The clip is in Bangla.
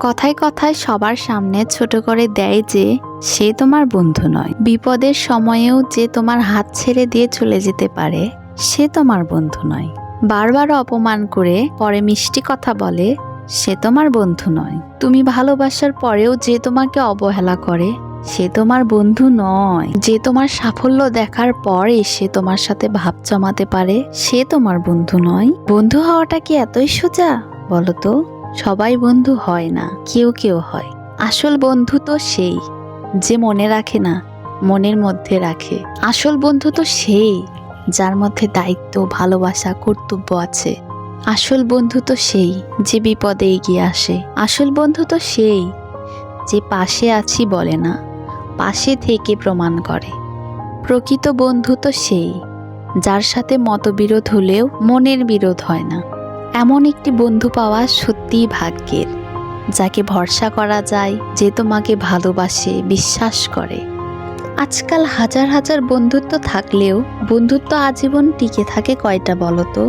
কথায় কথায় সবার সামনে ছোট করে দেয় যে সে তোমার বন্ধু নয়। বিপদের সময়েও যে তোমার হাত ছেড়ে দিয়ে চলে যেতে পারে সে তোমার বন্ধু নয়। বারবার অপমান করে পরে মিষ্টি কথা বলে সে তোমার বন্ধু নয়। তুমি ভালোবাসার পরেও যে তোমাকে অবহেলা করে সে তোমার বন্ধু নয়। যে তোমার সাফল্য দেখার পর এসে তোমার সাথে ভাব জমাতে পারে সে তোমার বন্ধু নয়। বন্ধু হওয়াটা কি এতই সোজা বলো তো? সবাই বন্ধু হয় না, কেউ কেউ হয়। আসল বন্ধু তো সেই যে মনে রাখে না, মনের মধ্যে রাখে। আসল বন্ধু তো সেই যার মধ্যে দায়িত্ব, ভালোবাসা, কর্তব্য আছে। আসল বন্ধু তো সেই যে বিপদে এগিয়ে আসে। আসল বন্ধু তো সেই যে পাশে আছি বলে না, পাশে থেকে প্রমাণ করে। প্রকৃত বন্ধু তো সেই যার সাথে মতবিরোধ হলেও মনের বিরোধ হয় না। এমন একটি বন্ধু পাওয়া সত্যিই ভাগ্যের, যাকে ভরসা করা যায়, যে তোমাকে ভালোবাসে, বিশ্বাস করে। আজকাল হাজার হাজার বন্ধুত্ব থাকলেও বন্ধুত্ব আজীবন টিকে থাকে কয়টা বলো তো?